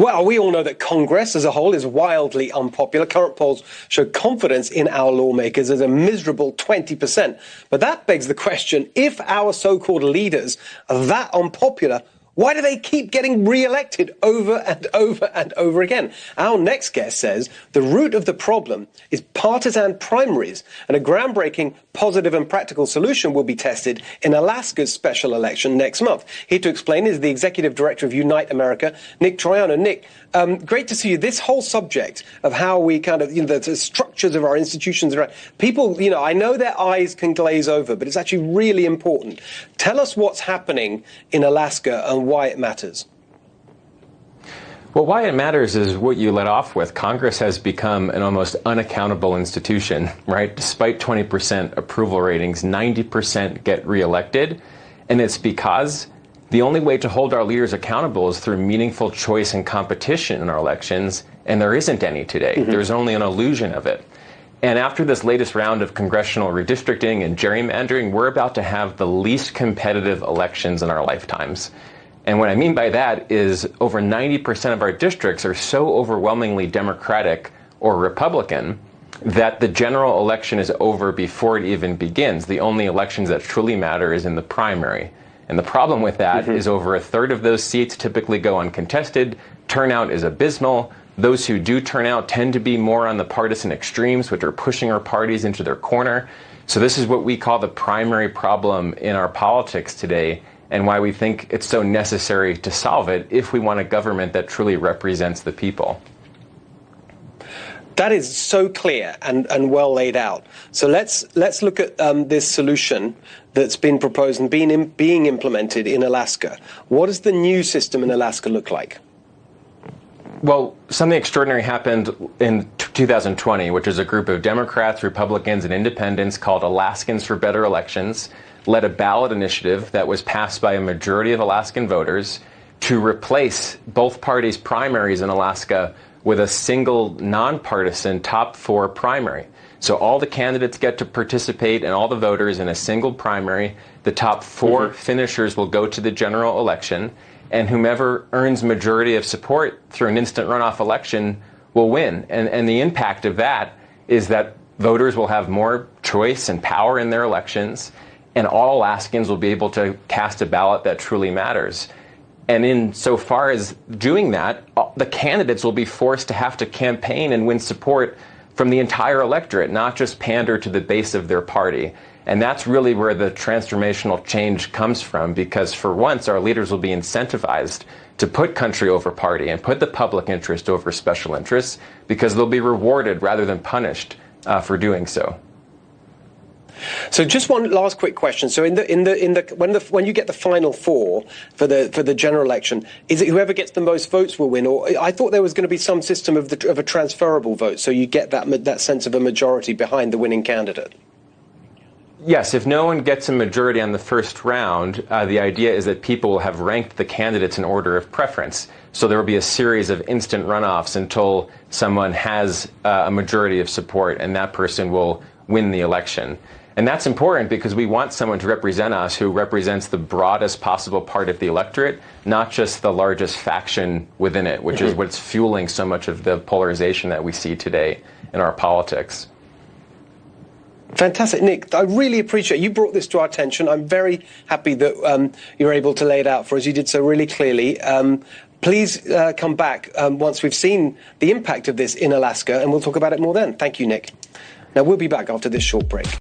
Well, we all know that Congress as a whole is wildly unpopular. Current polls show confidence in our lawmakers as a miserable 20%. But that begs the question, if our so-called leaders are that unpopular, why do they keep getting re-elected over and over and over again? Our next guest says the root of the problem is partisan primaries, and a groundbreaking, positive and practical solution will be tested in Alaska's special election next month. Here to explain is the executive director of Unite America, Nick Troiano. Nick, great to see you. This whole subject of how we kind of, the structures of our institutions, people, I know their eyes can glaze over, but it's actually really important. Tell us what's happening in Alaska and why it matters. Well, why it matters is what you led off with. Congress has become an almost unaccountable institution, right? Despite 20% approval ratings, 90% get reelected. And it's because the only way to hold our leaders accountable is through meaningful choice and competition in our elections. And there isn't any today. Mm-hmm. There's only an illusion of it. And after this latest round of congressional redistricting and gerrymandering, we're about to have the least competitive elections in our lifetimes. And what I mean by that is over 90% of our districts are so overwhelmingly Democratic or Republican that the general election is over before it even begins. The only elections that truly matter is in the primary. And the problem with that is over a third of those seats typically go uncontested. Turnout is abysmal. Those who do turn out tend to be more on the partisan extremes, which are pushing our parties into their corner. So this is what we call the primary problem in our politics today, and why we think it's so necessary to solve it if we want a government that truly represents the people. That is so clear and well laid out. So let's look at this solution that's been proposed and being implemented in Alaska. What does the new system in Alaska look like? Well, something extraordinary happened in 2020, which is a group of Democrats, Republicans, and independents called Alaskans for Better Elections led a ballot initiative that was passed by a majority of Alaskan voters to replace both parties' primaries in Alaska with a single nonpartisan top four primary. So all the candidates get to participate and all the voters in a single primary. The top four finishers will go to the general election, and whomever earns majority of support through an instant runoff election will win. And the impact of that is that voters will have more choice and power in their elections, and all Alaskans will be able to cast a ballot that truly matters. And in so far as doing that, the candidates will be forced to have to campaign and win support from the entire electorate, not just pander to the base of their party. And that's really where the transformational change comes from, because for once our leaders will be incentivized to put country over party and put the public interest over special interests, because they'll be rewarded rather than punished for doing so. So just one last quick question. So when you get the final four for the general election, is it whoever gets the most votes will win? Or I thought there was going to be some system of a transferable vote, so you get that sense of a majority behind the winning candidate. Yes, if no one gets a majority on the first round, the idea is that people will have ranked the candidates in order of preference. So there will be a series of instant runoffs until someone has a majority of support, and that person will win the election. And that's important because we want someone to represent us who represents the broadest possible part of the electorate, not just the largest faction within it, which is what's fueling so much of the polarization that we see today in our politics. Fantastic. Nick, I really appreciate you brought this to our attention. I'm very happy that you're able to lay it out for us. You did so really clearly. Please come back once we've seen the impact of this in Alaska, and we'll talk about it more then. Thank you, Nick. Now, we'll be back after this short break.